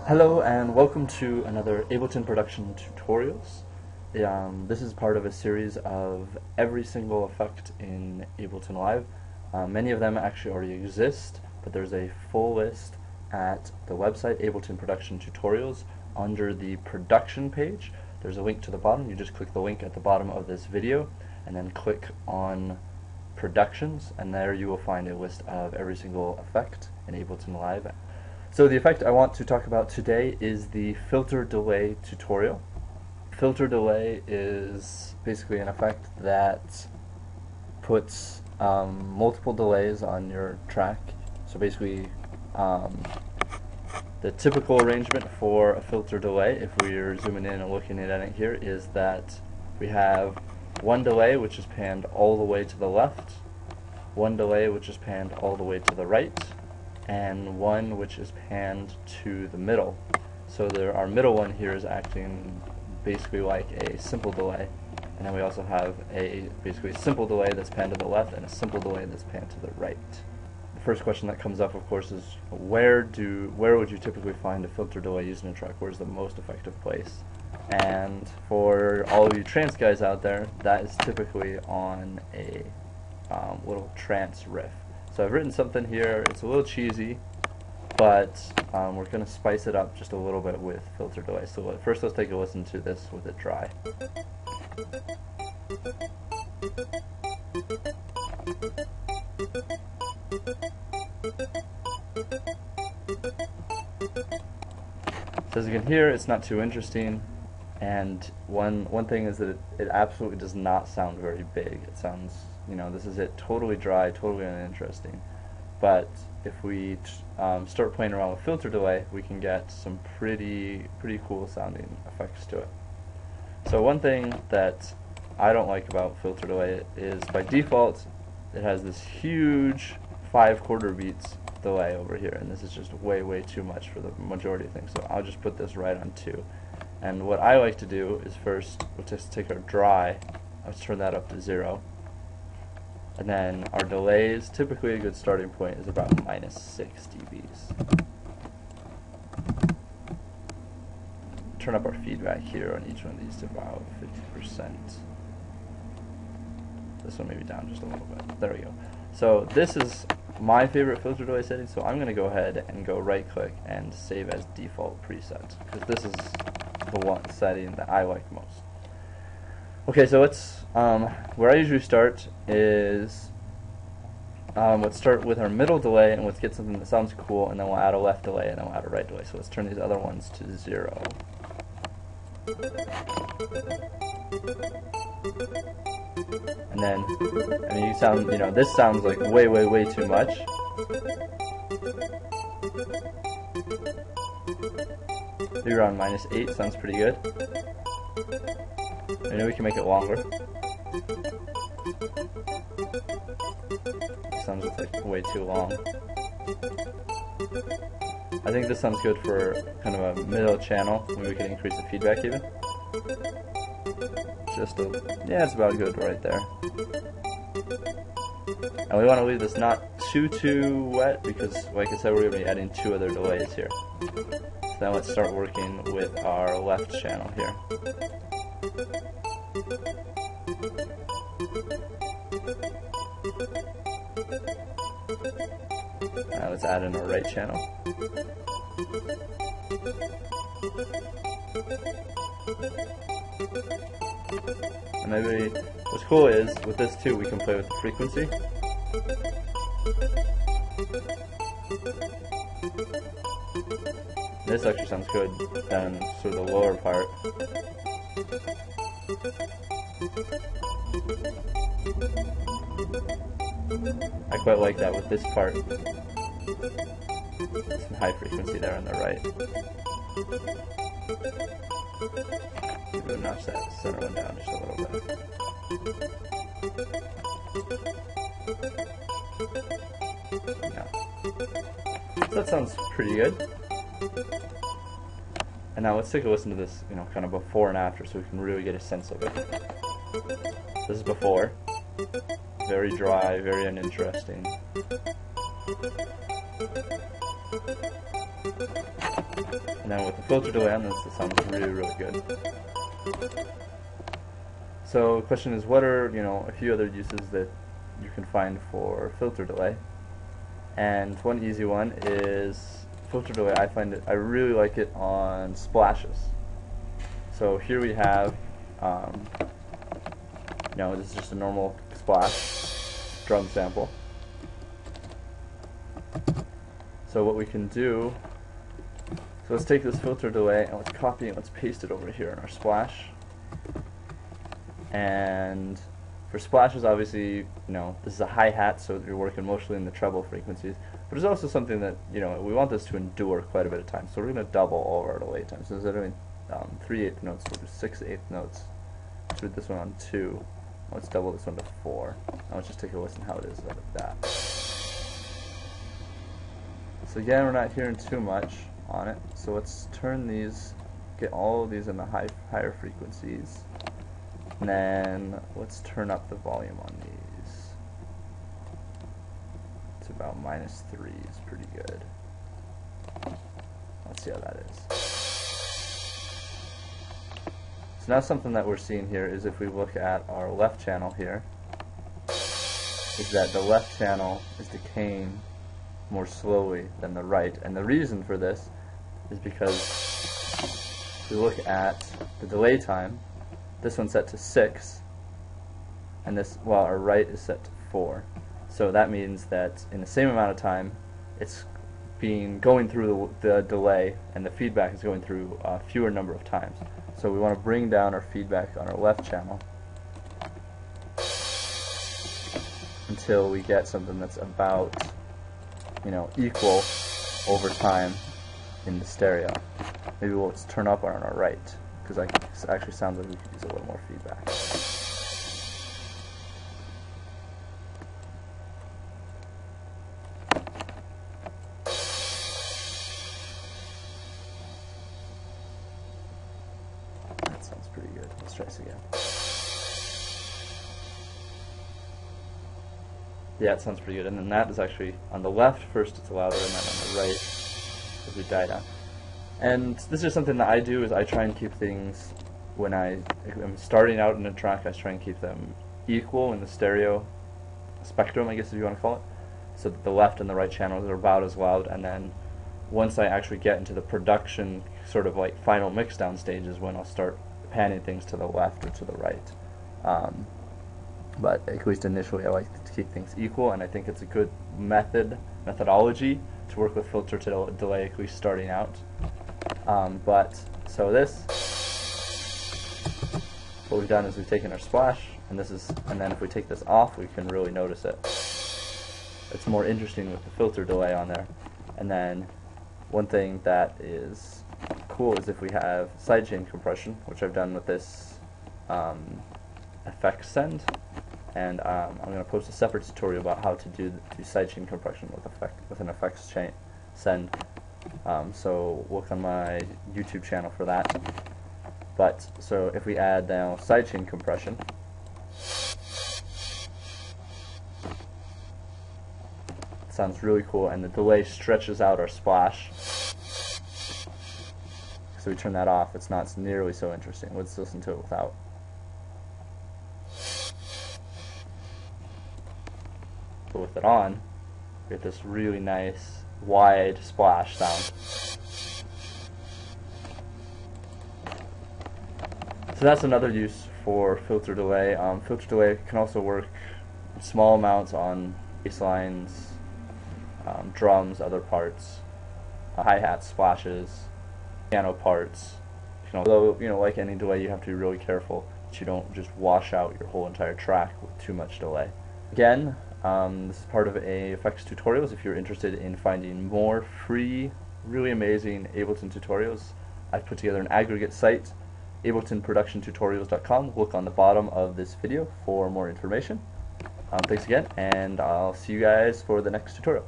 Hello and welcome to another Ableton production tutorials. This is part of a series of every single effect in Ableton Live. Many of them actually already exist, but there's a full list at the website Ableton Production Tutorials under the production page. There's a link to the bottom. You just click the link at the bottom of this video and then click on productions, and there you will find a list of every single effect in Ableton Live. So the effect I want to talk about today is the filter delay tutorial. Filter delay is basically an effect that puts multiple delays on your track. So basically the typical arrangement for a filter delay, if we're zooming in and looking at it here, is that we have one delay which is panned all the way to the left, one delay which is panned all the way to the right, and one which is panned to the middle. So our middle one here is acting basically like a simple delay, and then we also have basically a simple delay that's panned to the left and a simple delay that's panned to the right. The first question that comes up, of course, is where would you typically find a filter delay used in a track? Where's the most effective place? And for all of you trance guys out there, that is typically on a little trance riff. So I've written something here. It's a little cheesy, but we're going to spice it up just a little bit with filter delay. So first let's take a listen to this with it dry. So as you can hear, it's not too interesting, and one thing is that it absolutely does not sound very big. It sounds, this is it, totally dry, totally uninteresting. But if we start playing around with filter delay, we can get some pretty cool sounding effects to it. So one thing that I don't like about filter delay is by default it has this huge 5/4 beats delay over here, and this is just way too much for the majority of things. So I'll just put this right on 2. And what I like to do is first we'll just take our dry, let's turn that up to 0. And then our delays, typically a good starting point is about -6 dBs. Turn up our feedback here on each one of these to about 50%. This one maybe down just a little bit. There we go. So this is my favorite filter delay setting, so I'm going to go ahead and go right click and save as default preset, because this is the one setting that I like most. Okay, so let's where I usually start is let's start with our middle delay, and let's get something that sounds cool, and then we'll add a left delay, and then we'll add a right delay. So let's turn these other ones to 0. And then, I mean, this sounds like way too much. Maybe around -8 sounds pretty good. I know we can make it longer. Sounds like way too long. I think this sounds good for kind of a middle channel. Maybe we can increase the feedback even. Yeah, it's about good right there. And we want to leave this not too wet, because like I said, we're going to be adding 2 other delays here. So then let's start working with our left channel here. Now let's add in our right channel. And maybe what's cool is with this too, we can play with the frequency. This actually sounds good down sort of the lower part. I quite like that with this part. Some high frequency there on the right. Maybe notch that center one down just a little bit. Yeah. So that sounds pretty good. And now let's take a listen to this, kind of before and after, so we can really get a sense of it. This is before. Very dry, very uninteresting. And then with the filter delay on this, it sounds really, really good. So the question is, what are, a few other uses that you can find for filter delay? And one easy one is filter delay. I really like it on splashes. So here we have, this is just a normal splash drum sample. So what we can do, so let's take this filter delay and let's copy and let's paste it over here in our splash. And for splashes, obviously, this is a hi-hat, so you're working mostly in the treble frequencies. But it's also something that, we want this to endure quite a bit of time. So we're going to double all of our delay time. So instead of doing 3/8 notes, we'll do 6/8 notes. Let's do this one on 2. Let's double this one to 4. Now let's just take a listen how it is like that. So again, we're not hearing too much on it. So let's turn these, get all of these in the higher frequencies. And then let's turn up the volume on these. It's about -3 is pretty good. Let's see how that is. So now something that we're seeing here is if we look at our left channel here, is that the left channel is decaying more slowly than the right. And the reason for this is because if we look at the delay time, this one's set to 6, and this, while our right is set to 4. So that means that in the same amount of time, it's going through the delay, and the feedback is going through a fewer number of times. So we want to bring down our feedback on our left channel until we get something that's about, equal over time in the stereo. Maybe we'll turn up on our right, because it actually sounds like we could use a little more feedback. That sounds pretty good. Let's try this again. Yeah, it sounds pretty good. And then that is actually on the left first, it's louder, and then on the right, as we die down. And this is something that I do, is I try and keep things, when I'm starting out in a track, I try and keep them equal in the stereo spectrum, I guess if you want to call it, so that the left and the right channels are about as loud. And then once I actually get into the production, sort of like final mixdown stages, when I'll start panning things to the left or to the right. But at least initially I like to keep things equal, and I think it's a good methodology to work with filter to delay, at least starting out. So what we've done is we've taken our splash, and then if we take this off, we can really notice it. It's more interesting with the filter delay on there. And then one thing that is cool is if we have sidechain compression, which I've done with this effects send, and I'm going to post a separate tutorial about how to do sidechain compression with an effects chain send. So look on my YouTube channel for that. But so if we add now sidechain compression, it sounds really cool, and the delay stretches out our splash. So we turn that off, it's not nearly so interesting. Let's listen to it without. But with it on, we get this really nice wide splash sound. So that's another use for filter delay. Filter delay can also work in small amounts on bass lines, drums, other parts, hi-hats, splashes, piano parts. Although, like any delay, you have to be really careful that you don't just wash out your whole entire track with too much delay. Again, this is part of a effects tutorials. If you're interested in finding more free, really amazing Ableton tutorials, I've put together an aggregate site, abletonproductiontutorials.com. Look on the bottom of this video for more information. Thanks again, and I'll see you guys for the next tutorial.